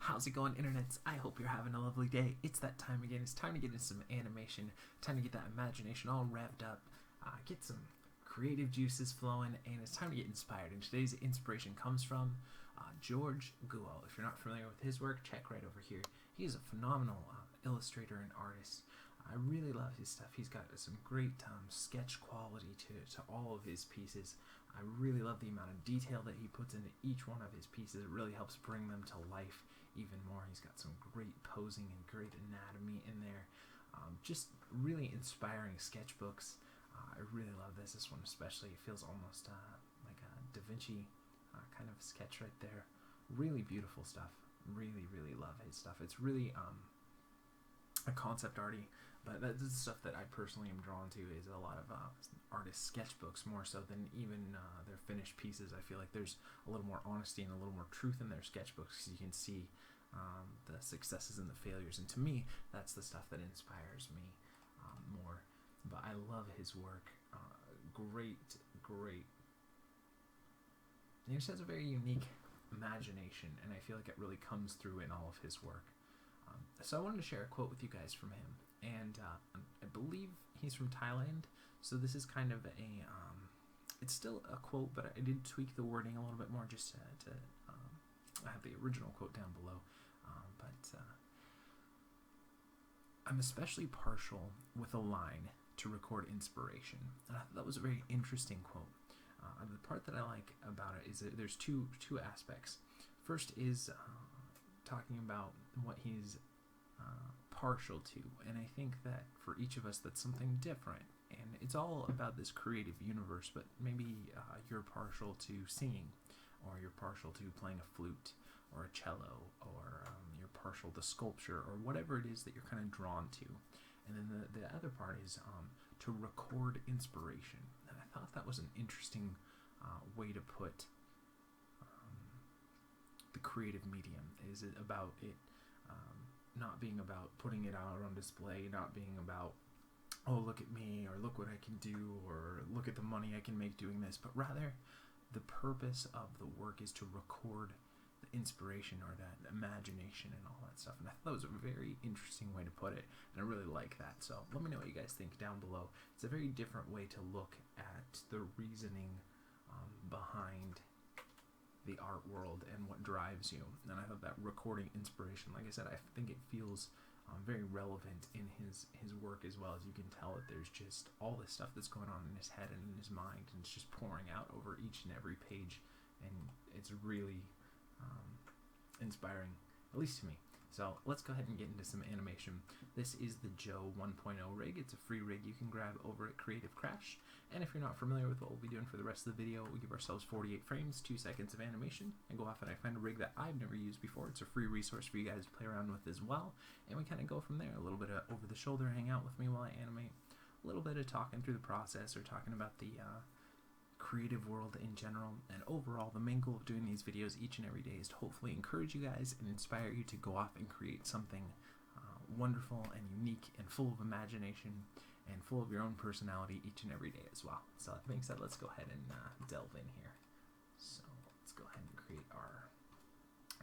How's it going, internets? I hope you're having a lovely day. It's that time again. It's time to get into some animation, time to get that imagination all revved up, get some creative juices flowing, and it's time to get inspired. And today's inspiration comes from George Guo. If you're not familiar with his work, check right over here. He is a phenomenal illustrator and artist. I really love his stuff. He's got some great sketch quality to all of his pieces. I really love the amount of detail that he puts into each one of his pieces. It really helps bring them to life even more. He's got some great posing and great anatomy in there. Just really inspiring sketchbooks. I really love this. This one especially. It feels almost like a Da Vinci kind of sketch right there. Really beautiful stuff. Really, really love his stuff. It's really a concept arty, but that's the stuff that I personally am drawn to. Is a lot of artist sketchbooks more so than even their finished pieces. I feel like there's a little more honesty and a little more truth in their sketchbooks, because you can see the successes and the failures, and to me that's the stuff that inspires me more. But I love his work. Great he just has a very unique imagination, and I feel like it really comes through in all of his work. So I wanted to share a quote with you guys from him, and I believe he's from Thailand, so this is kind of it's still a quote, but I did tweak the wording a little bit more just to I have the original quote down below, but I'm especially partial with a line to record inspiration. And I thought that was a very interesting quote. The part that I like about it is that there's two aspects. First is talking about what he's partial to, and I think that for each of us that's something different, and it's all about this creative universe. But maybe you're partial to singing, or you're partial to playing a flute or a cello, or you're partial to sculpture, or whatever it is that you're kind of drawn to. And then the other part is to record inspiration. And I thought that was an interesting way to put the creative medium. Is it about it not being about putting it out on display, not being about, oh, look at me, or look what I can do, or look at the money I can make doing this, but rather the purpose of the work is to record the inspiration or that imagination and all that stuff. And I thought that was a very interesting way to put it, and I really like that. So let me know what you guys think down below. It's a very different way to look at the reasoning behind the art world and what drives you. And I thought that recording inspiration, like I said, I think it feels very relevant in his work as well. As you can tell, that there's just all this stuff that's going on in his head and in his mind, and it's just pouring out over each and every page, and it's really inspiring, at least to me. So let's go ahead and get into some animation. This is the Joe 1.0 rig. It's a free rig you can grab over at Creative Crash. And if you're not familiar with what we'll be doing for the rest of the video, we give ourselves 48 frames, 2 seconds of animation, and go off and I find a rig that I've never used before. It's a free resource for you guys to play around with as well. And we kind of go from there. A little bit of over the shoulder, hang out with me while I animate. A little bit of talking through the process, or talking about the creative world in general. And overall, the main goal of doing these videos each and every day is to hopefully encourage you guys and inspire you to go off and create something wonderful and unique and full of imagination and full of your own personality each and every day as well. So that being said, let's go ahead and delve in here. So let's go ahead and create our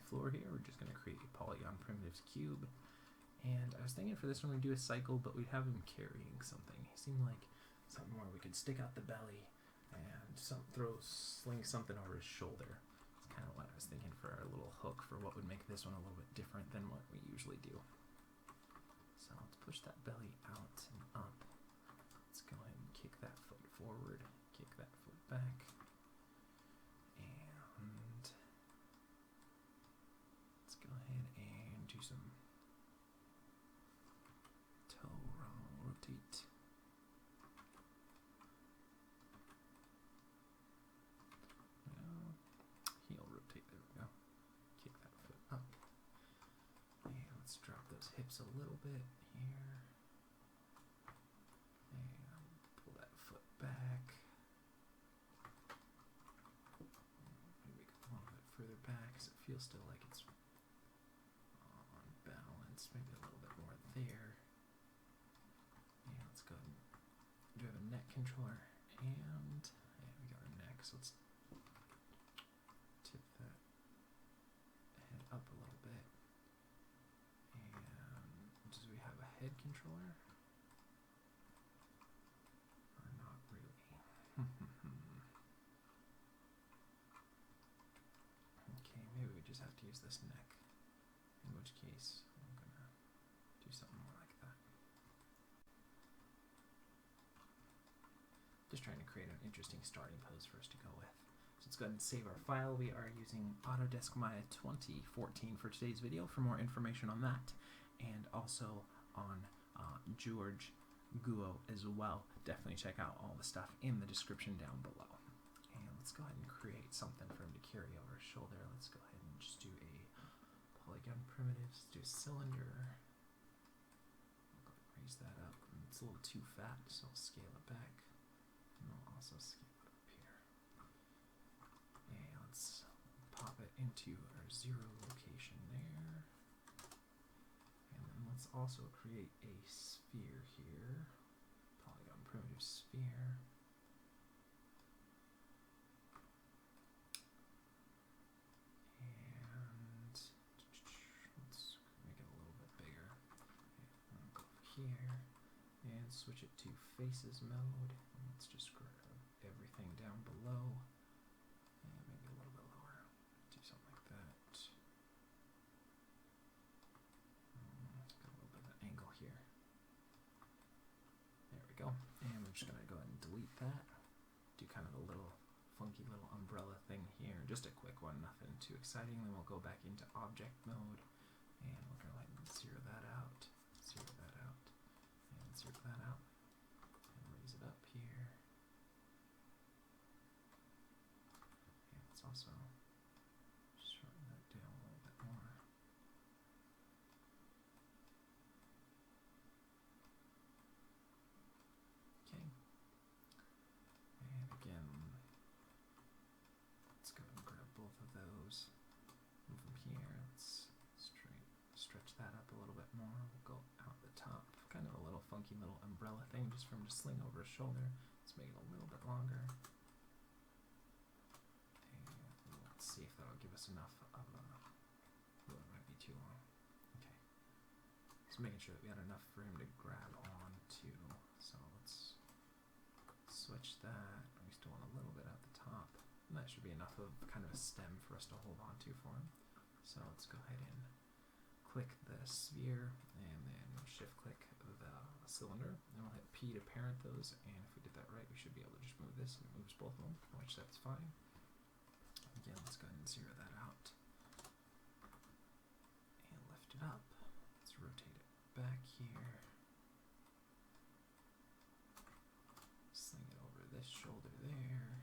floor here. We're just going to create a polygon primitives cube. And I was thinking for this one we'd do a cycle, but we'd have him carrying something. He seemed like something where we could stick out the belly and sling something over his shoulder. That's kind of what I was thinking for our little hook for what would make this one a little bit different than what we usually do. So let's push that belly out and up. Let's go ahead and kick that foot forward, kick that foot back, and let's go ahead and do some toe rotate. Heel rotate, there we go. Kick that foot up. And let's drop those hips a little bit here. And pull that foot back. Maybe make it a little bit further back, because it feels still like it's on balance. Maybe a little bit more there. And let's go ahead and do have a neck controller. And yeah, we got our neck, so let's tip that head up a little bit. controller? Or not really? Okay, maybe we just have to use this neck. In which case, I'm gonna do something more like that. Just trying to create an interesting starting pose for us to go with. So let's go ahead and save our file. We are using Autodesk Maya 2014 for today's video. For more information on that, and also on George Guo as well, definitely check out all the stuff in the description down below. And let's go ahead and create something for him to carry over his shoulder. Let's go ahead and just do a polygon primitive. Let's do a cylinder. Raise that up. It's a little too fat, so I'll scale it back. And I'll also scale it up here. And let's pop it into our 0 location there. And then let's also create a sphere here. Polygon primitive sphere. And let's make it a little bit bigger. And I'll go here and switch it to faces mode. And let's just grab everything down below and maybe a little bit lower. Do something like that. Got a little bit of an angle here. There we go. And we're just gonna go ahead and delete that. Do kind of a little funky little umbrella thing here. Just a quick one, nothing too exciting. Then we'll go back into object mode and we'll go ahead and zero that out, zero that out, and zero that out. And raise it up here. And let's also shorten that down a little bit more. Okay. And again, let's go and grab both of those. And from here, let's stretch that up a little bit more. We'll go out the top. Kind of a little funky little umbrella thing just for him to sling over his shoulder. Let's make it a little bit longer. And let's see if that'll give us enough of a... Oh, it might be too long. Okay. Just making sure that we had enough for him to grab on to. So let's switch that. We still want a little bit at the top. And that should be enough of kind of a stem for us to hold on to for him. So let's go ahead and click the sphere and then shift click the cylinder, and we'll hit P to parent those, and if we did that right we should be able to just move this, and it moves both of them, which that's fine. Again, let's go ahead and zero that out and lift it up. Let's rotate it back here, sling it over this shoulder there.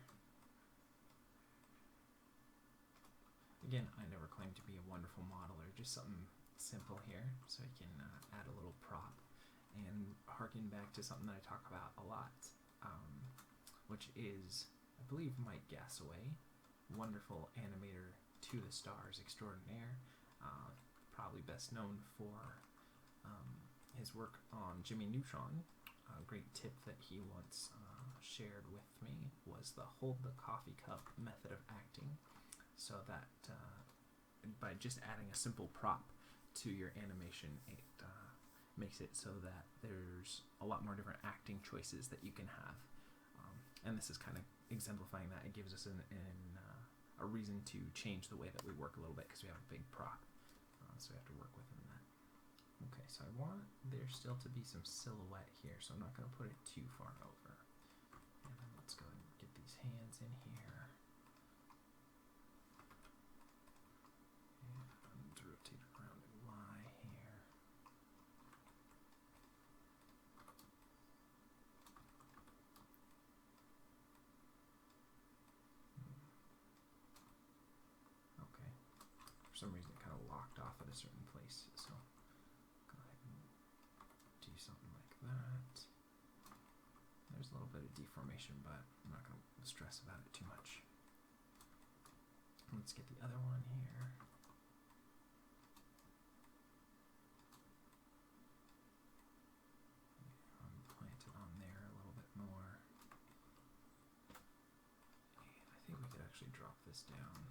Again, I never claim to be a wonderful modeler, just something simple here, so you can add a little prop and harken back to something that I talk about a lot, which is, I believe, Mike Gassaway, wonderful animator to the stars extraordinaire, probably best known for his work on Jimmy Neutron. A great tip that he once shared with me was the hold the coffee cup method of acting, so that by just adding a simple prop to your animation, it makes it so that there's a lot more different acting choices that you can have, and this is kind of exemplifying that. It gives us a reason to change the way that we work a little bit because we have a big prop, so we have to work within that. Okay, so I want there still to be some silhouette here, so I'm not going to put it too far over. And then let's go and get these hands in here. And rotate around in Y here. Okay. For some reason it kind of locked off at a certain place, so go ahead and do something like that. There's a little bit of deformation, but I'm not going to stress about it too much. Let's get the other one here. Plant it on there a little bit more. And I think we could actually drop this down,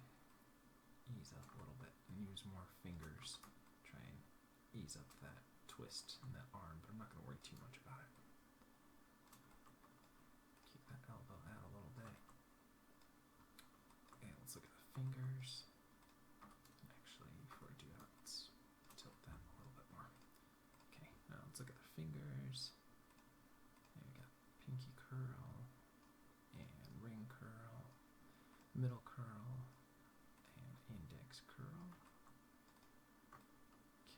ease up a little bit, and use more fingers. Try and ease up that twist in that arm, but I'm not going to worry too much about it. Keep that elbow out a little bit. And let's look at the fingers. Actually, before I do that, let's tilt that a little bit more. Okay, now let's look at the fingers. There we go. Pinky curl, and ring curl, middle curl, and index curl.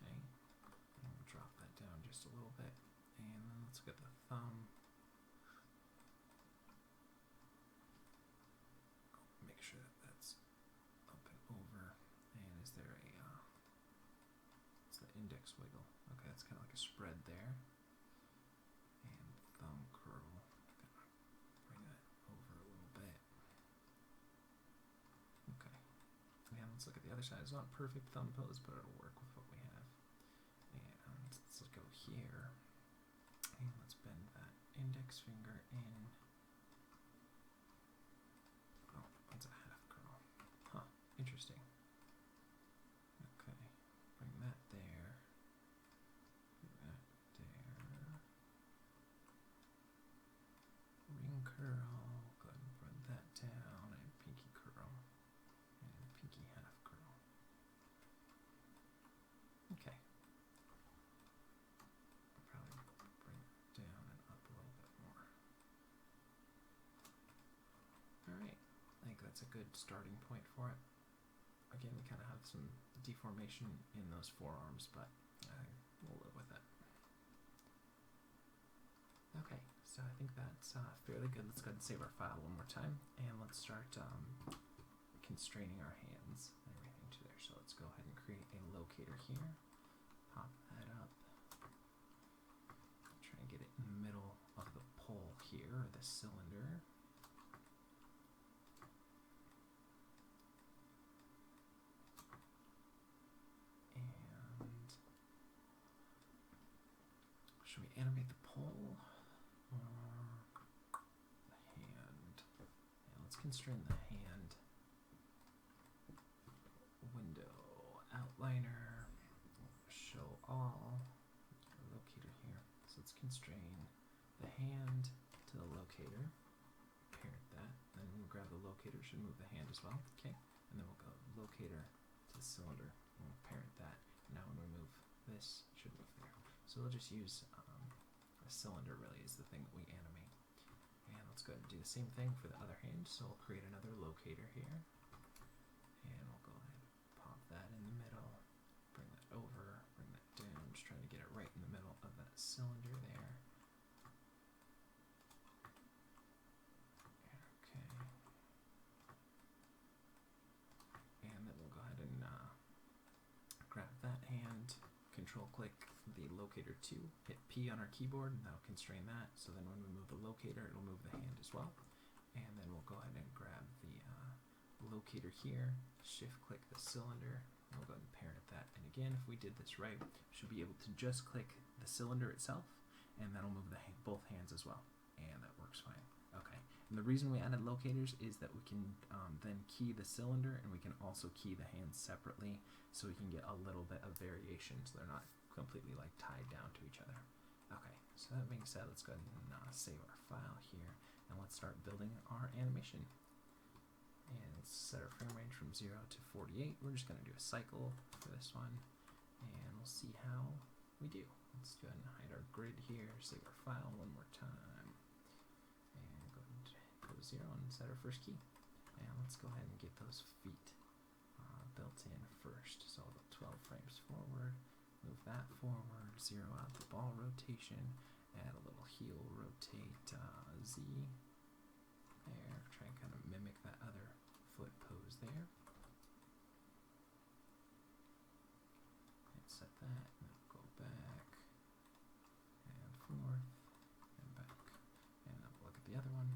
Okay, and we'll drop that down just a little bit. And then let's look at the thumb. Make sure that that's up and over. And is there a, it's the index wiggle. Okay, that's kind of like a spread there. And thumb curl. Bring that over a little bit. Okay. And let's look at the other side. It's not perfect thumb pose, but it'll work with what we have. And let's go here. And let's bend that index finger in. Oh, that's a half curl. Huh, interesting. Okay, bring that there. Bring that there. Ring curl. Go ahead and bring that down. And pinky curl. And pinky half curl. Okay. Probably bring it down and up a little bit more. Alright, I think that's a good starting point for it. Again, we kind of have some deformation in those forearms, but we'll live with it. Okay, so I think that's fairly good. Let's go ahead and save our file one more time, and let's start constraining our hands and everything to there. So let's go ahead and create a locator here. Pop that up. Try and get it in the middle of the pole here, or the cylinder. And should we animate the pole or the hand? Yeah, let's constrain the hand. Window, outliner, show all, locator here. So let's constrain the hand to the locator, parent that, then we'll grab the locator, should move the hand as well, okay, and then we'll go locator to the cylinder, and we'll parent that. Now when we move this, it should move there. So we'll just use a cylinder really is the thing that we animate. And let's go ahead and do the same thing for the other hand, so we'll create another locator here, and we'll go ahead and pop that in the middle, bring that over, bring that down, just trying to get it right in the middle of that cylinder there. Okay. And then we'll go ahead and grab that hand, control click the locator 2, hit P on our keyboard, and that'll constrain that. So then when we move the locator, it'll move the hand as well. And then we'll go ahead and grab the locator here, shift click the cylinder, and we'll go ahead and parent that. And again, if we did this right, we should be able to just click the cylinder itself, and that'll move the both hands as well. And that works fine. Okay. And the reason we added locators is that we can then key the cylinder, and we can also key the hands separately, so we can get a little bit of variation, so they're not completely like tied down to each other. Okay, so that being said, let's go ahead and save our file here, and let's start building our animation. And let's set our frame range from 0 to 48. We're just going to do a cycle for this one, and we'll see how we do. Let's go ahead and hide our grid here, save our file one more time, and go to 0 and set our first key. And let's go ahead and get those feet built in first. So I'll go 12 frames forward, move that forward, 0 out the ball rotation, add a little heel rotate Z there, try and kind of mimic that other foot pose there. And set that, and then go back, and forth, and back. And then we'll look at the other one.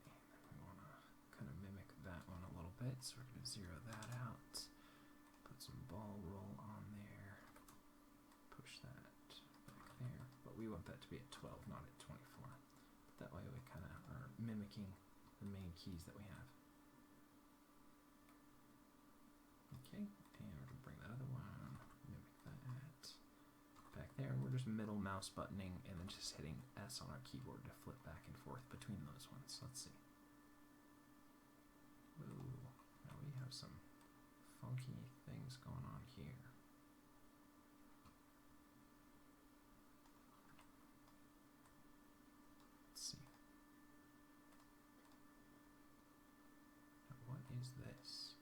And then we want to kind of mimic that one a little bit, so we're going to 0 that out, put some ball roll on there, push that back there, but we want that to be at 12, not at 24. But that way we kind of are mimicking the main keys that we have. Okay, and we're going to bring that other one just middle mouse buttoning and then just hitting S on our keyboard to flip back and forth between those ones. Let's see. Ooh, now we have some funky things going on here. Let's see. Now what is this?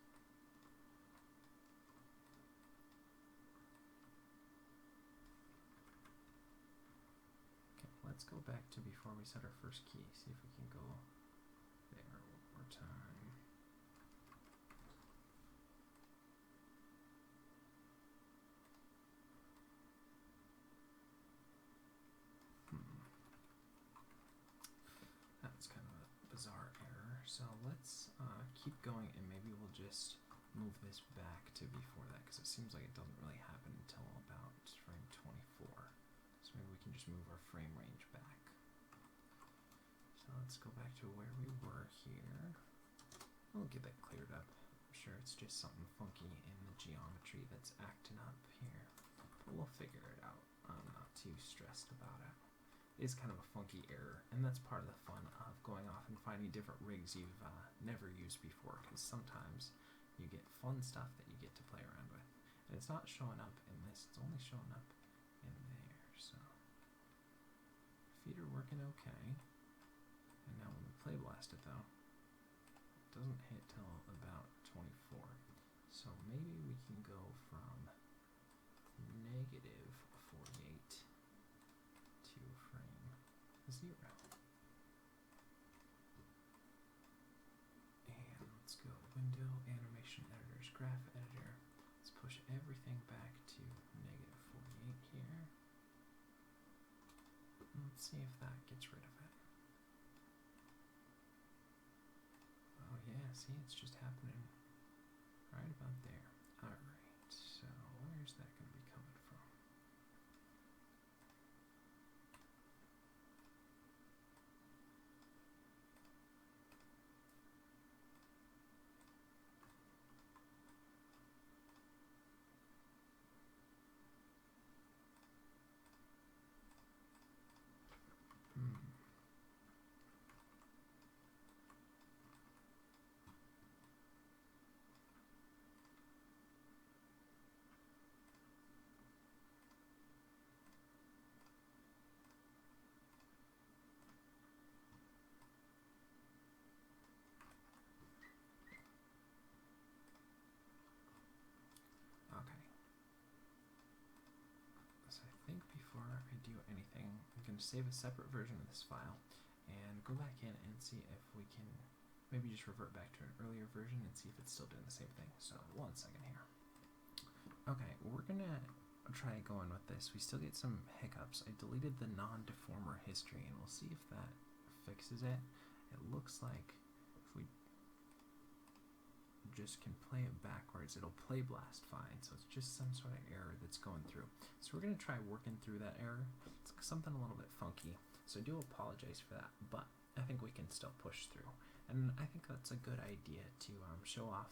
Okay, let's go back to before we set our first key. See if we can go there one more time. That's kind of a bizarre error. So let's keep going, and maybe we'll just move this back to before that, because it seems like it doesn't really happen until about frame 24. So maybe we can just move our frame range back. So let's go back to where we were here. We'll get that cleared up. I'm sure it's just something funky in the geometry that's acting up here, but we'll figure it out. I'm not too stressed about it. It is kind of a funky error, and that's part of the fun of going off and finding different rigs you've never used before, because sometimes you get fun stuff that you get to play around with. And it's not showing up in this, it's only showing up in there. So feet are working okay. And now when we play blast it though, it doesn't hit till about 24. So maybe we can go from negative 48 to frame 0. And let's go window, animation editors, graph editor. Let's push everything back to negative 48 here. Let's see if that gets rid of it. Oh yeah, see, it's just happening right about there. Alright, so where's that going to be coming from? Okay. So I think before I do anything, I'm going to save a separate version of this file and go back in and see if we can maybe just revert back to an earlier version and see if it's still doing the same thing. So 1 second here. Okay, we're going to try going with this. We still get some hiccups. I deleted the non-deformer history, and we'll see if that fixes it. It looks like if we just can play it backwards, it'll play blast fine. So it's just some sort of error that's going through. So we're going to try working through that error. It's something a little bit funky, so I do apologize for that, but I think we can still push through. And I think that's a good idea to show off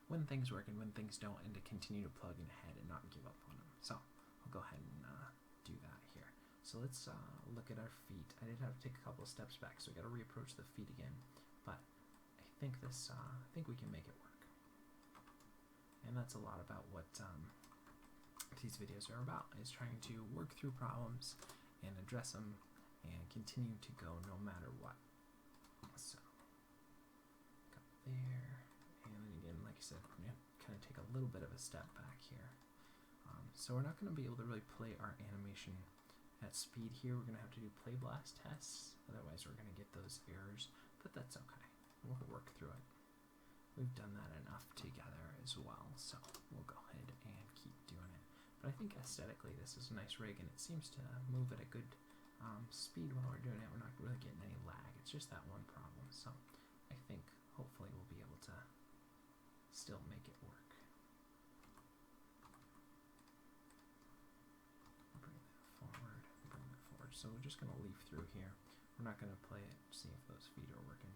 when things work and when things don't, and to continue to plug in ahead and not give up on them. So I'll go ahead and do that here. So let's look at our feet. I did have to take a couple of steps back, so we got to reapproach the feet again. But I think this, I think we can make it work. And that's a lot about what these videos are about, is trying to work through problems and address them and continue to go no matter what. So, got there, and then again, like I said, we're going to kind of take a little bit of a step back here. So we're not going to be able to really play our animation at speed here. We're going to have to do play blast tests, otherwise we're going to get those errors, but that's okay. We'll work through it. We've done that enough together as well, so we'll go ahead and keep doing it. But I think aesthetically this is a nice rig, and it seems to move at a good speed while we're doing it. We're not really getting any lag. It's just that one problem. So I think hopefully we'll be able to still make it work. Bring that forward, bring that forward. So we're just going to leaf through here. We're not going to play it, see if those feet are working.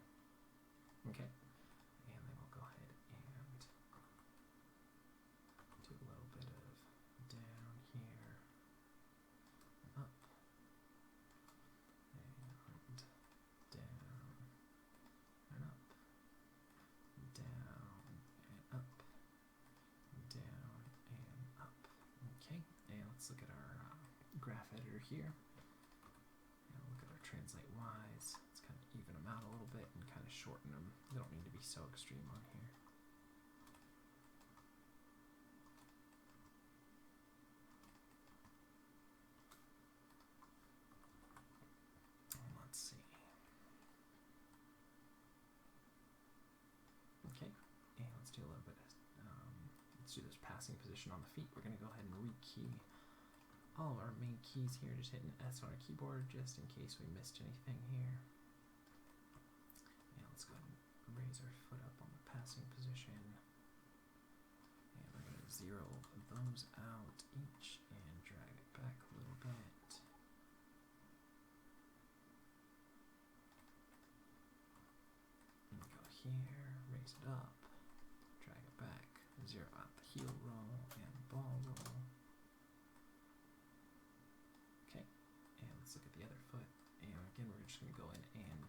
Okay. And then we'll go ahead and do a little bit of down here, editor here. And look at our translate Y's. Let's kind of even them out a little bit and kind of shorten them. They don't need to be so extreme on here. Let's see. Okay, and let's do a little bit of, let's do this passing position on the feet. We're going to go ahead and rekey all of our main keys here, just hitting S on our keyboard just in case we missed anything here. And let's go ahead and raise our foot up on the passing position. And we're going to zero those out each and drag it back a little bit. And go here, raise it up, drag it back, zero out the heel roll and ball roll. Okay, and let's look at the other foot. And again, we're just going to go in and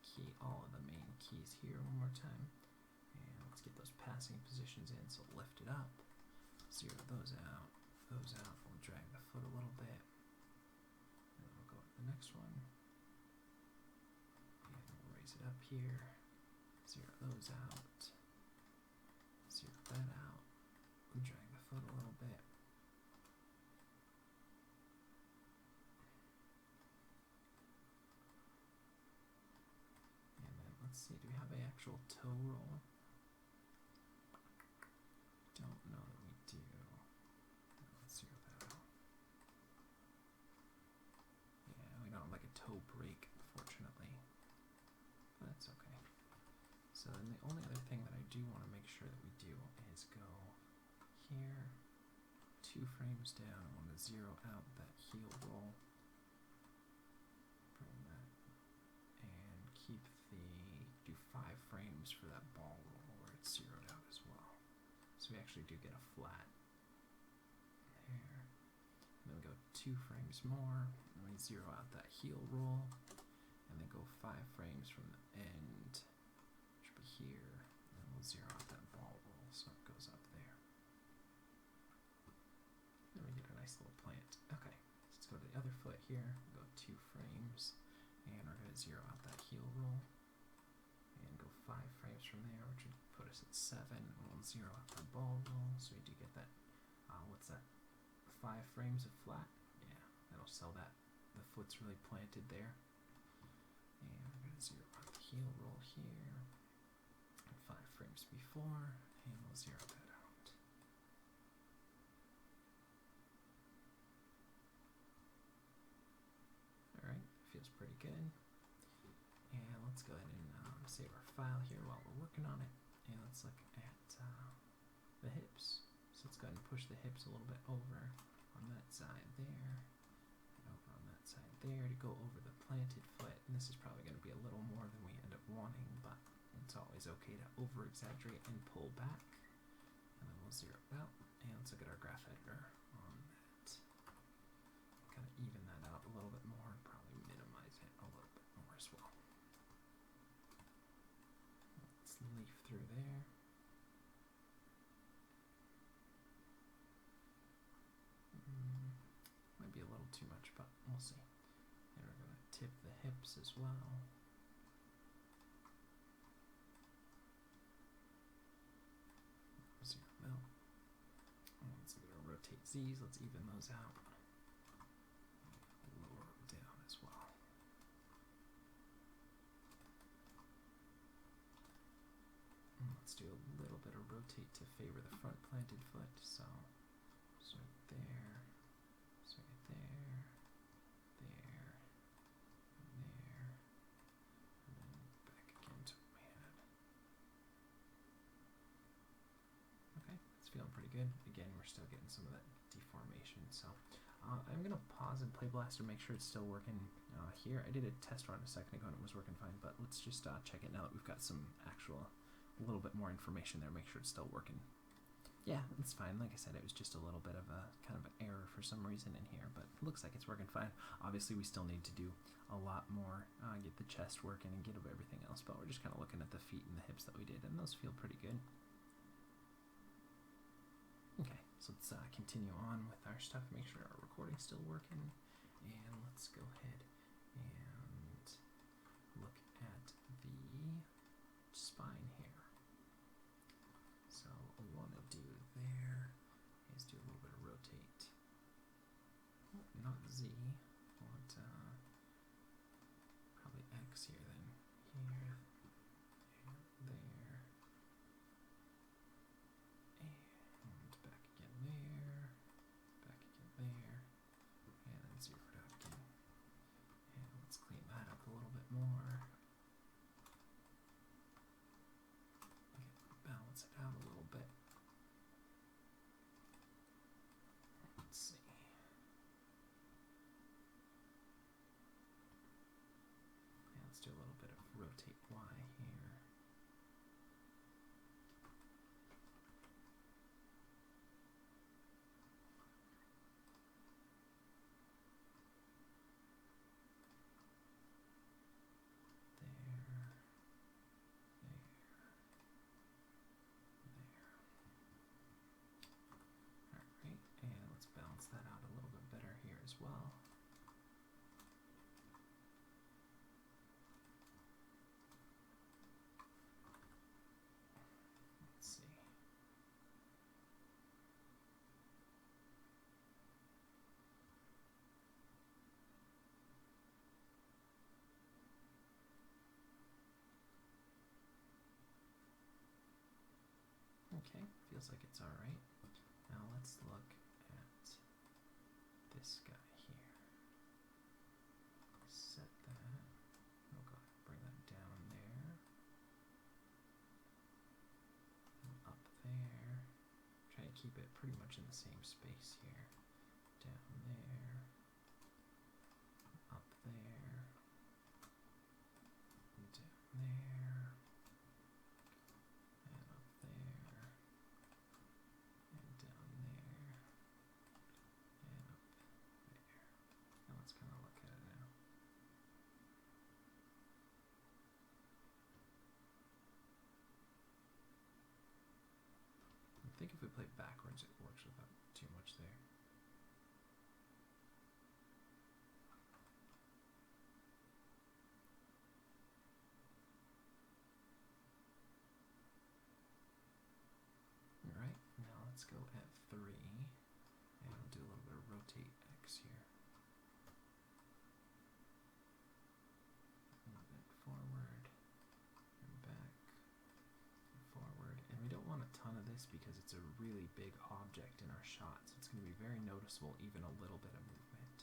key all of the main keys here one more time. And let's get those passing positions in. So lift it up, zero those out, we'll drag the foot a little bit. And we'll go to the next one. And we'll raise it up here, zero those out, zero that out, and drag the foot a little bit. And then let's see, do we have an actual toe roll? Don't know that we do. Let's zero that out. Yeah, we don't have like a toe break, unfortunately. But that's okay. So then the only other thing that I do want to make sure that we do is go here, 2 frames down. I want to zero out that heel roll. Bring that and keep do 5 frames for that ball roll where it's zeroed out as well. So we actually do get a flat there. And then we go 2 frames more, and we zero out that heel roll, and then go 5 frames from the end, which will be here, and we'll zero out that ball roll so it goes up there. Then we get a nice little plant. Okay, let's go to the other foot here, go 2 frames, and we're going to zero out that heel roll, and go 5 frames from there, which would put us at 7, and we'll zero out the ball roll, so we do get that, what's that, 5 frames of flat? Yeah, that'll sell that. The foot's really planted there. And we're going to zero out the heel roll here, and 5 frames before, and we'll zero that out. Alright, feels pretty good. And let's go ahead and save our file here while we're working on it. And let's look at the hips. So let's go ahead and push the hips a little bit over on that side there, and over on that side there to go over the planted foot. And this is probably going to be a little more than we end up wanting, but it's always okay to over exaggerate and pull back. And then we'll zero it out. And let's look at our graph editor on that. Kind of even that out a little bit more and probably minimize it a little bit more as well. Let's leaf through there. Might be a little too much, but we'll see. And we're going to tip the hips as well. Zero them out. And let's look at our rotate Z's. Let's even those out. Lower them down as well. And let's do a little bit of rotate to favor the front planted foot. So right there, so right there, there, and there, and then back again to what we had. Okay, it's feeling pretty good. Again, we're still getting some of that deformation, so I'm going to pause and play Blaster, make sure it's still working here. I did a test run a second ago and it was working fine, but let's just check it now that we've got some actual, a little bit more information there, make sure it's still working. Yeah, it's fine. Like I said, it was just a little bit of a kind of an error for some reason in here, but it looks like it's working fine. Obviously, we still need to do a lot more, get the chest working and get everything else, but we're just kind of looking at the feet and the hips that we did, and those feel pretty good. Okay, so let's continue on with our stuff, make sure our recording's still working, And let's go ahead and look at the spine here. So what we want to do there is do a little bit of rotate. Oh, not Z. I want probably X here then. Here and there. And back again there. Back again there. And then zero it out again. And let's clean that up a little bit more. Balance it out a little bit. Let's see. Yeah, let's do a little bit of rotate Y here. Balance that out a little bit better here as well. Let's see. Okay, feels like it's all right. Now let's look at this guy here. Set that. Oh god, bring that down there. And up there. Try to keep it pretty much in the same space here. Down there. Up there. And down there. And up there. And down there. And up there. Now let's kind of look at it now. I think if we play backwards, it works without too much there. Alright, now let's go at 3, and we'll do a little bit of rotate X here. Movement forward, and back, and forward. And we don't want a ton of this because it's a really big object in our shot, so it's going to be very noticeable, even a little bit of movement.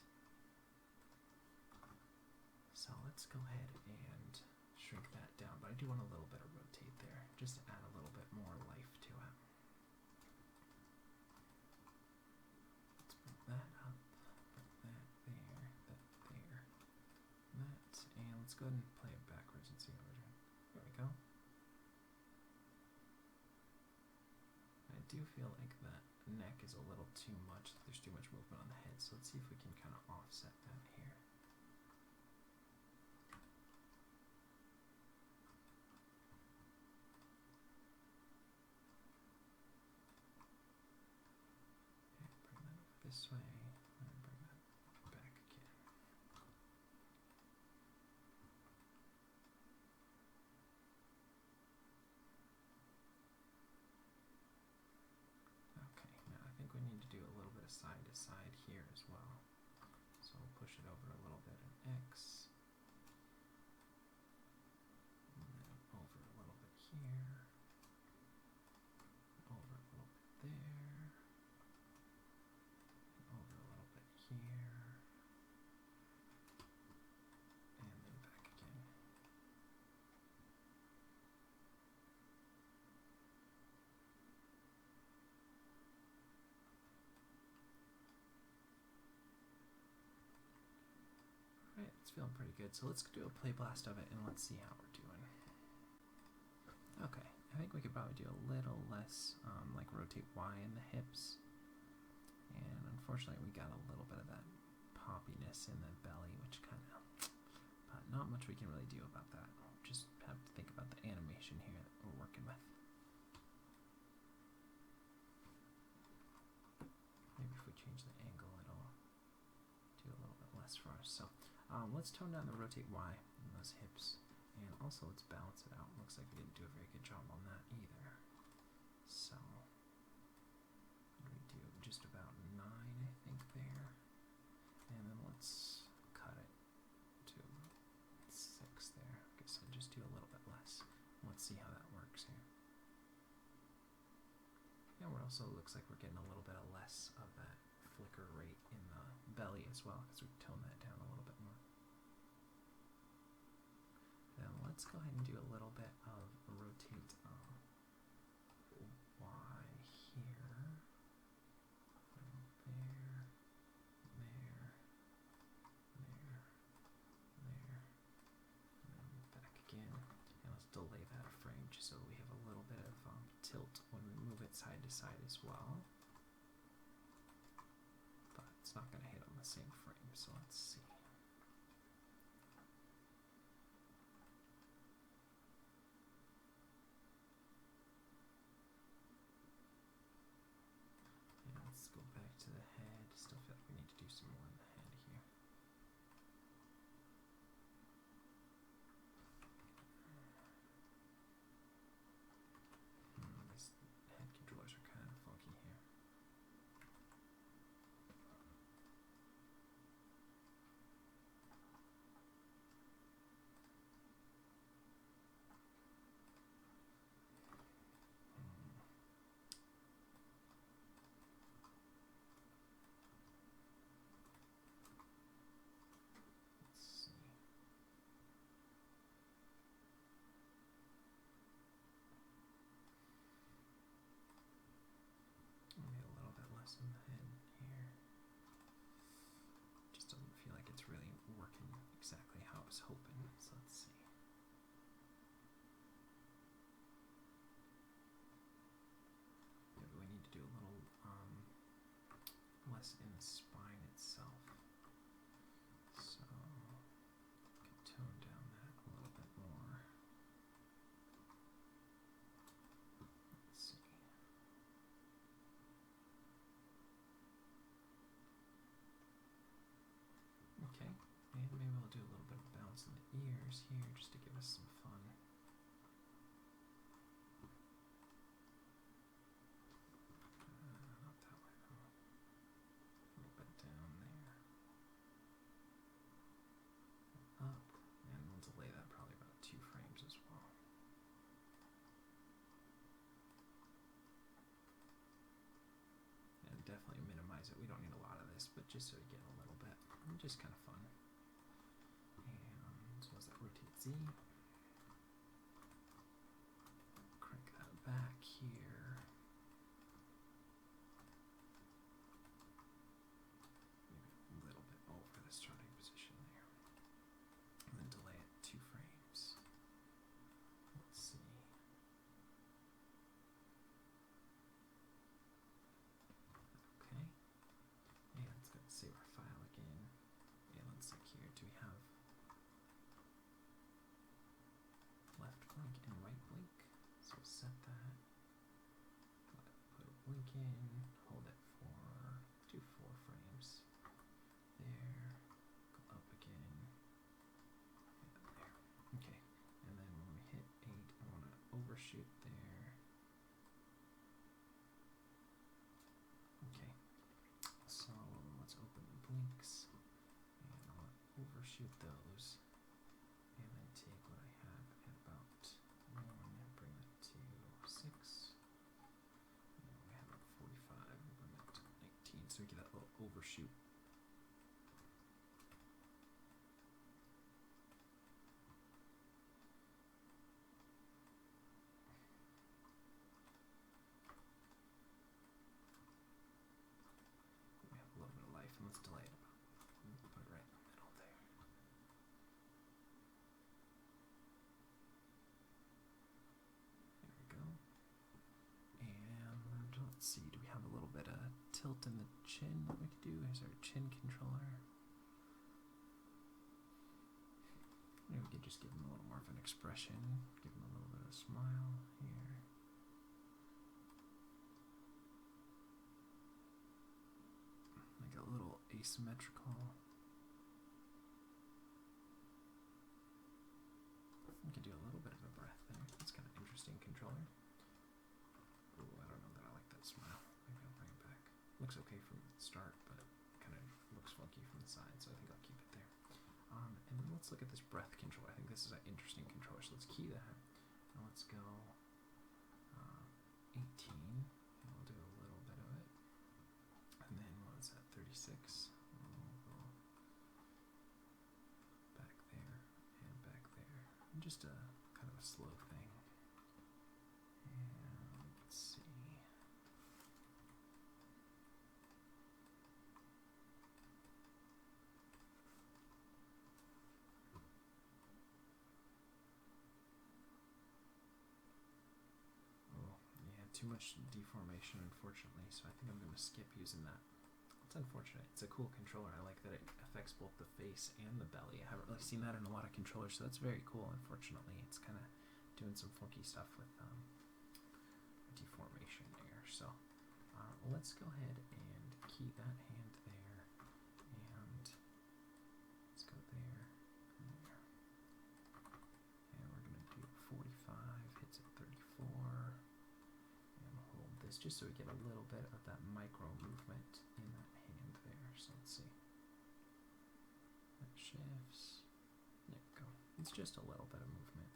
So let's go ahead and shrink that down, but I do want a little bit of rotate there, just to add a little bit more life to it. Let's bring that up, put that there, that there, that, and let's go ahead and play it backwards and see how we're doing. There we go. I do feel like that neck is a little too much, there's too much movement on the head, so let's see if we can kind of offset that here. This way, and bring that back again. Okay, now I think we need to do a little bit of side to side here as well. So we'll push it over a little bit in X. And then over a little bit here. Over a little bit there. Over a little bit here, and then back again. Alright, it's feeling pretty good. So let's do a play blast of it and let's see how we're doing. Okay, I think we could probably do a little less, like rotate Y in the hips. And unfortunately we got a little bit of that poppiness in the belly, which kind of, but not much we can really do about that. We'll just have to think about the animation here that we're working with. Maybe if we change the angle, it'll do a little bit less for us. So let's tone down the rotate Y in those hips, and also let's balance it out. Looks like we didn't do a very good job on that either. So we do just about 9, I think, there, and then let's cut it to 6 there. I guess I'll just do a little bit less. Let's see how that works here. And we're also, looks like we're getting a little bit of less of that flicker rate in the belly as well, because we toned that down a little bit more. Then let's go ahead and do a little bit of rotate Y here, there, there, there, there, and then back again. And let's delay that a frame just so we have a little bit of tilt when we move it side to side as well. But it's not going to hit on the same frame, so let's see. And let's go back to the head. Still feel like we need to do some more in the head here. These head controllers are kind of funky here. Let's see. Maybe a little bit less in the head here. Just doesn't feel like it's really working exactly how I was hoping. So let's see. Maybe we need to do a little less in the spine itself. So we can tone down that a little bit more. Let's see. Okay, and maybe we'll do a little bit of bounce in the ears here just to give us some fun. Not that way though. A little bit down there. Up, and we'll delay that probably about 2 frames as well. And definitely minimize it. We don't need a lot of this, but just so you get a little bit. Just kind of fun. And so as that rotate Z, crank that back here. Maybe a little bit over the starting position there. And then delay it 2 frames. Let's see. Okay. And let's go save our file again. And let's look here. Do we have left blink and right blink? So set that. Put a blink in. Hold it for 4 frames. There. Go up again. And there. Okay. And then when we hit 8, I want to overshoot there. Okay. So let's open the blinks. And I'll overshoot those, and then take what I have at about 1 and bring it to 6. And then we have about 45 and bring it to 19, so we get that little overshoot. We have a little bit of life, and let's delay it about. Put it right in the middle there. There we go. And let's see, do we have a little bit of tilt in the chin that we could do? Here's our chin controller. Maybe we could just give him a little more of an expression. Give him a little bit of a smile here. Like a little asymmetrical. start, but it kind of looks funky from the side, so I think I'll keep it there. And then let's look at this breath control. I think this is an interesting controller, so let's key that. And let's go 18, and we'll do a little bit of it. And then what is that, 36? We'll go back there and back there. And just a kind of a slow thing. And let's see. Too much deformation, unfortunately, so I think I'm going to skip using that. It's unfortunate. It's a cool controller. I like that it affects both the face and the belly. I haven't really seen that in a lot of controllers, so that's very cool. Unfortunately, it's kind of doing some funky stuff with deformation there. So let's go ahead and key that hand there, and let's go there, and there. And we're going to do 45, hits at 34. Just so we get a little bit of that micro movement in that hand there. So let's see. That shifts. There we go. It's just a little bit of movement.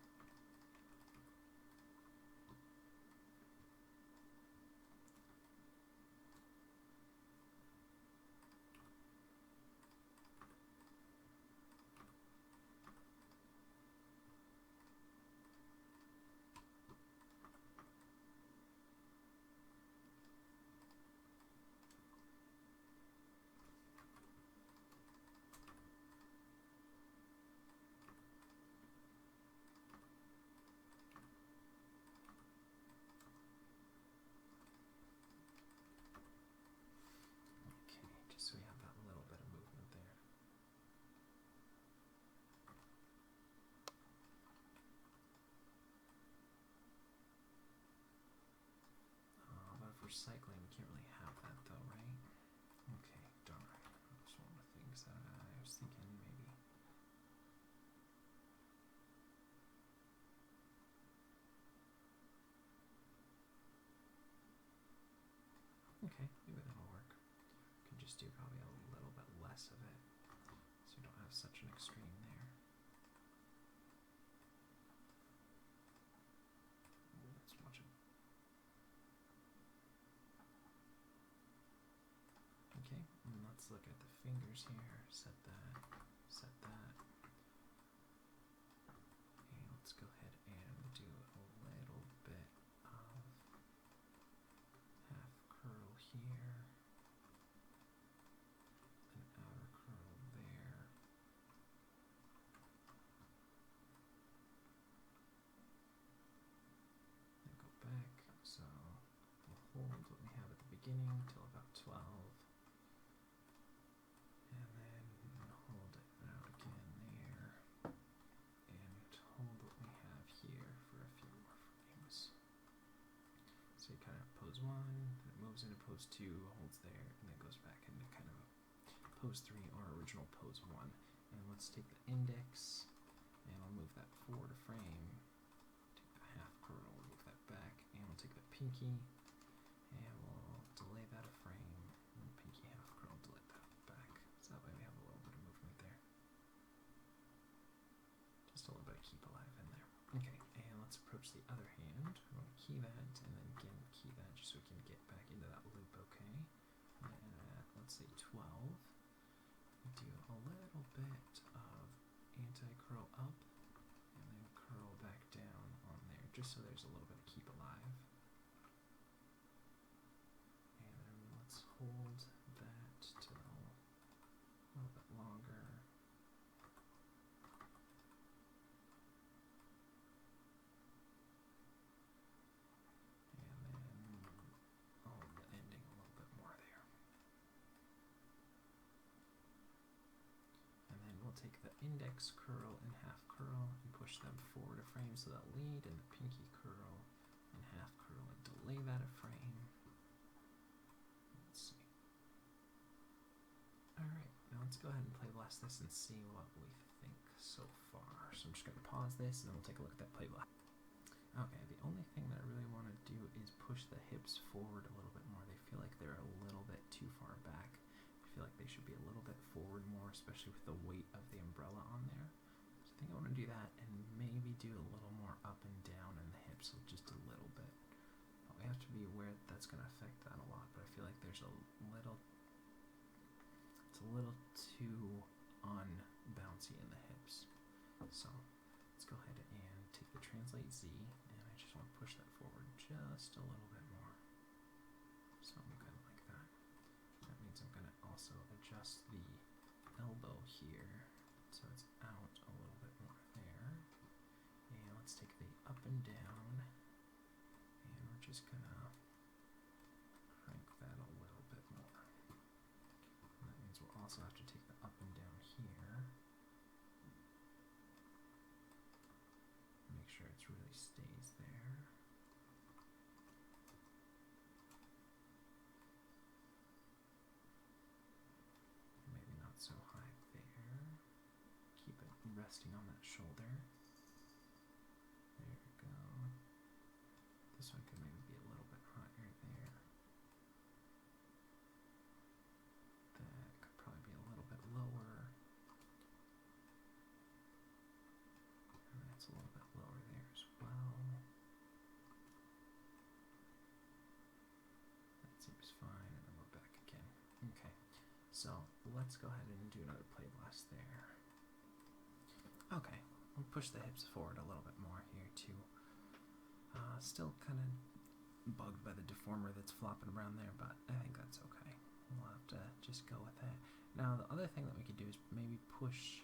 So we have that little bit of movement there. But if we're cycling, we can't really have that though, right? Okay, darn. That was one of the things that I was thinking maybe. Okay, maybe that'll work. We can just do probably a little bit less of it, so we don't have such an extreme there. Let's watch it. Okay, and let's look at the fingers here. Set that, set that. And let's go ahead and do a little bit of half curl here. An outer curl there. Then go back. So we'll hold what we have at the beginning till about 12. And then hold it out again there. And hold what we have here for a few more frames. So you kind of pose 1, then it moves into pose 2, holds there, and then goes back into kind of a pose 3 or original pose 1. And let's take the index, and I'll move that forward a frame. Take the half curl, move that back, and we'll take the pinky, and we'll delay that a frame, and pinky half curl, delay that back. So that way we have a little bit of movement there. Just a little bit of keep alive in there. Okay, and let's approach the other hand. We're going to key that, and then again key that just so we can get back into that loop, okay? And at, let's say 12, we do a little bit of anti-curl up, and then curl back down on there, just so there's a little bit of keep alive. And then let's hold that till a little bit longer. And then hold the ending a little bit more there. And then we'll take the index curl and half curl and push them forward a frame so that lead, and the pinky curl and half curl and delay that a frame. Let's see. Alright, now let's go ahead and play blast this and see what we think so far. So I'm just going to pause this and then we'll take a look at that play blast. Okay, the only thing that I really want to do is push the hips forward a little bit more. They feel like they're a little bit too far back. feel like they should be a little bit forward more, especially with the weight of the umbrella on there. So I think I want to do that and maybe do a little more up and down in the hips, so just a little bit. But we have to be aware that that's going to affect that a lot, but I feel like there's it's a little too unbouncy in the hips. So let's go ahead and take the translate Z, and I just want to push that forward just a little bit more. Something kind of like that. That means I'm going to also adjust the elbow here so it's out a little bit more there. And let's take the up and down, and we're just going to crank that a little bit more. And that means we'll also have to take the up and down here. Make sure it really stays there. Maybe not so high there. Keep it resting on that shoulder. There we go. This one could maybe be a little bit higher there. That could probably be a little bit lower. And that's a little bit lower there as well. That seems fine, and then we're back again. Okay, so let's go ahead and do another play blast there. Okay, we'll push the hips forward a little bit more here too. Still kind of bugged by the deformer that's flopping around there, but I think that's okay. We'll have to just go with it. Now the other thing that we could do is maybe push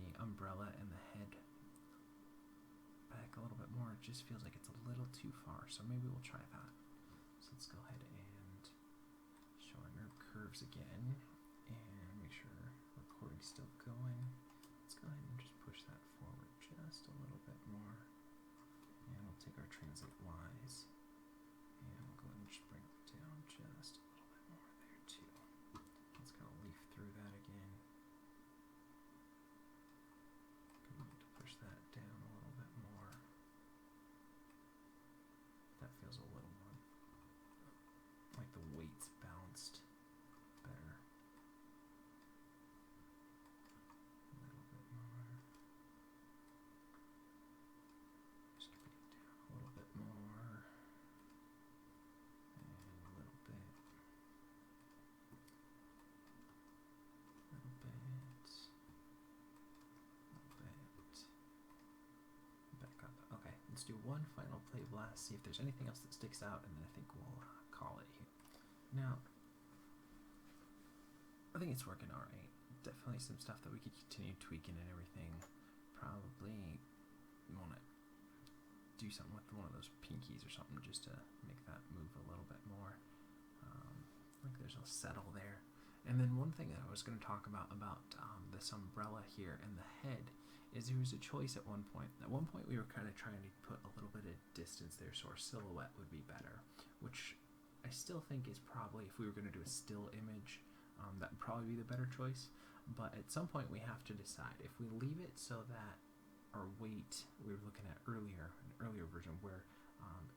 the umbrella and the head back a little bit more. It just feels like it's a little too far, so maybe we'll try that. So let's go ahead and show our nerve curves again, and make sure recording's still going. Let's go ahead and just push that forward just a little bit more, and we'll take our translate Ys, and we'll go ahead and just bring it down just a little bit more there too. Let's kind of leaf through that again. Going to push that down a little bit more. That feels a little more like the weight's balanced better. A little bit more. Just bring it down a little bit more. And a little bit. A little bit. Back up. Okay, let's do one final play blast, see if there's anything else that sticks out, and then I think we'll call it here. Now, I think it's working alright. Definitely some stuff that we could continue tweaking and everything. Probably want to do something with one of those pinkies or something just to make that move a little bit more. Like there's a settle there. And then one thing that I was going to talk about this umbrella here and the head is there was a choice at one point. At one point we were kind of trying to put a little bit of distance there so our silhouette would be better, which I still think is probably, if we were going to do a still image, that would probably be the better choice. But at some point we have to decide if we leave it so that our weight, we were looking at earlier, an earlier version where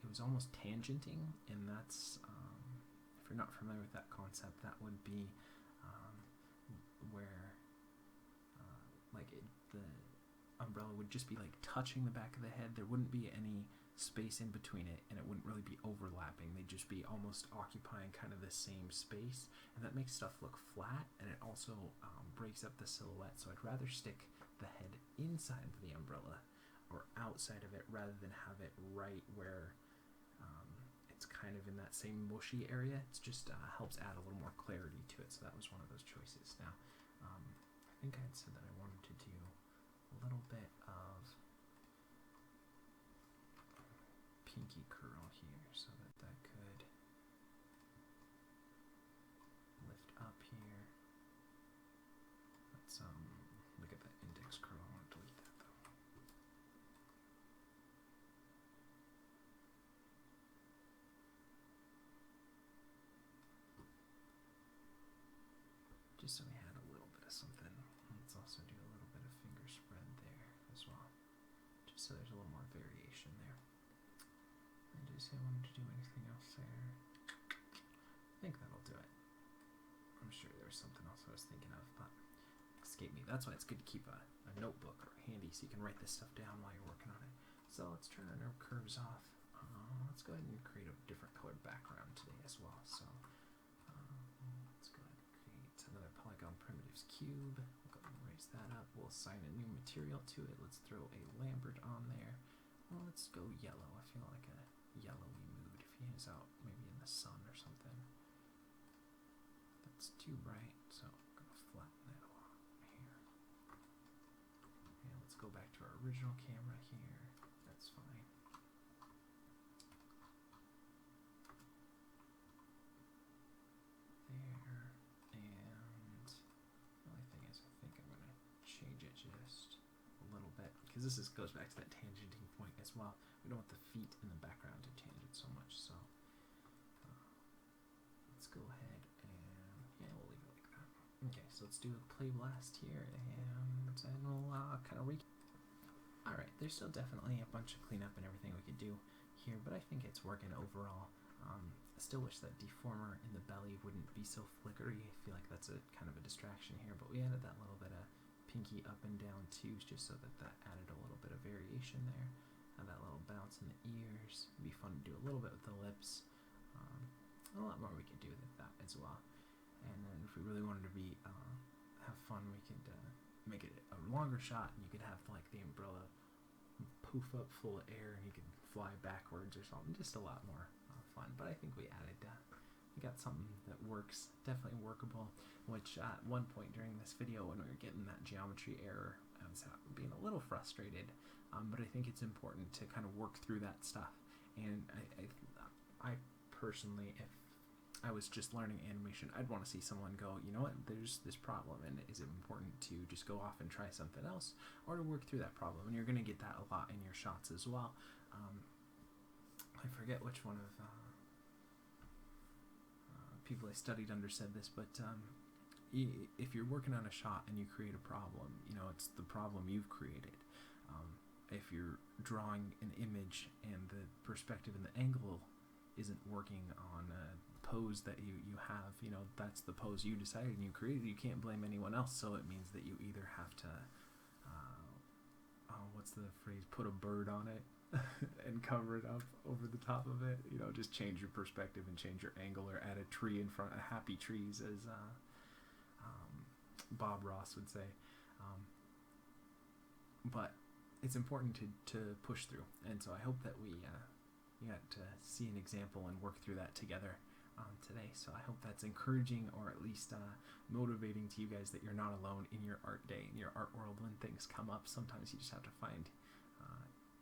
it was almost tangenting, and that's, if you're not familiar with that concept, that would be where the umbrella would just be like touching the back of the head. There wouldn't be any space in between it, and it wouldn't really be overlapping. They'd just be almost occupying kind of the same space, and that makes stuff look flat, and it also breaks up the silhouette. So I'd rather stick the head inside of the umbrella or outside of it rather than have it right where it's kind of in that same mushy area. It's just helps add a little more clarity to it. So that was one of those choices. Now I think I had said that I wanted to do a little bit of pinky curl here so that that could lift up here. Let's look at that index curl. I want to delete that though. Just so we had a little bit of something. Let's also do a little bit of finger spread there as well, just so there's a little more variation there. And did you say I wanted to do anything else there? I think that'll do it. I'm sure there was was something else I was thinking of, but escaped me. That's why it's good to keep a notebook or handy so you can write this stuff down while you're working on it. So let's turn our nerve curves off. Let's go ahead and create a different colored background today as well. So let's go ahead and create another polygon primitives cube. We'll go ahead and raise that up. We'll assign a new material to it. Let's throw a Lambert on there. Well, let's go yellow. I feel like a yellowy mood if he is out maybe in the sun or something. That's too bright, so I'm going to flatten that off here. And let's go back to our original camera here. That's fine. There. And the only thing is I think I'm going to change it just a little bit, because this goes back to that tangenting point as well. We don't want the feet in the background to tangent so much, so let's go ahead and yeah, we'll leave it like that. Okay, so let's do a play blast here, and we'll kind of Alright, there's still definitely a bunch of cleanup and everything we could do here, but I think it's working overall. I still wish that deformer in the belly wouldn't be so flickery. I feel like that's a kind of a distraction here, but we added that little bit of pinky up and down too, just so that added a little bit of variation there. Have that little bounce in the ears. It'd be fun to do a little bit with the lips. A lot more we could do with that as well. And then if we really wanted to be have fun, we could make it a longer shot, and you could have like the umbrella poof up full of air, and you could fly backwards or something. Just a lot more fun. But I think we added we got something that works, definitely workable. Which at one point during this video, when we were getting that geometry error, I was being a little frustrated. But I think it's important to kind of work through that stuff. And I personally, if I was just learning animation, I'd want to see someone go, you know what, there's this problem, and is it important to just go off and try something else, or to work through that problem? And you're going to get that a lot in your shots as well. I forget which one of people I studied under said this, but if you're working on a shot and you create a problem, you know, it's the problem you've created. If you're drawing an image and the perspective and the angle isn't working on a pose that you have, you know, that's the pose you decided and you created. You can't blame anyone else, so it means that you either have to what's the phrase, put a bird on it and cover it up over the top of it, you know, just change your perspective and change your angle, or add a tree in front, a happy trees, as Bob Ross would say. But it's important to push through, and so I hope that we got to see an example and work through that together today. So I hope that's encouraging, or at least motivating to you guys, that you're not alone in your art day, in your art world. When things come up, sometimes you just have to find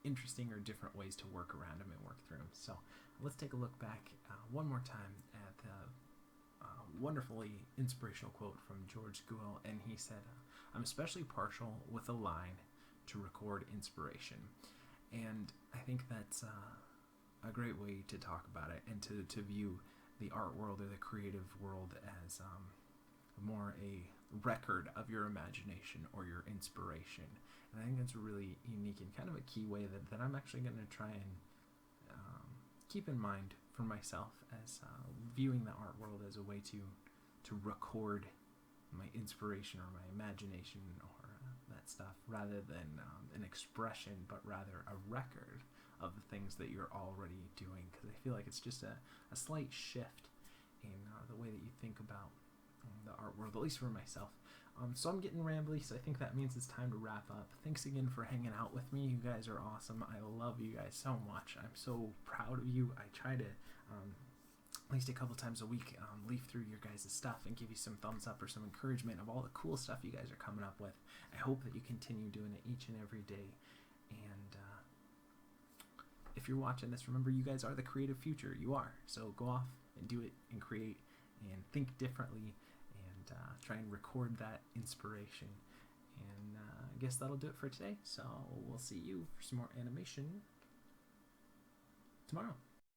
interesting or different ways to work around them and work through them. So let's take a look back one more time at the wonderfully inspirational quote from George Gould, and he said, "I'm especially partial with a line to record inspiration." And I think that's a great way to talk about it, and to view the art world or the creative world as more a record of your imagination or your inspiration. And I think that's really unique and kind of a key way that I'm actually going to try and keep in mind for myself, as viewing the art world as a way to record my inspiration or my imagination or that stuff, rather than an expression, but rather a record of the things that you're already doing. Because I feel like it's just a slight shift in the way that you think about the art world, at least for myself. So I'm getting rambly, so I think that means it's time to wrap up. Thanks again for hanging out with me. You guys are awesome. I love you guys so much. I'm so proud of you. I try to at least a couple times a week leaf through your guys' stuff and give you some thumbs up or some encouragement of all the cool stuff you guys are coming up with. I hope that you continue doing it each and every day. And if you're watching this, remember, you guys are the creative future. You are. So go off and do it and create and think differently, and try and record that inspiration. And I guess that'll do it for today. So we'll see you for some more animation tomorrow.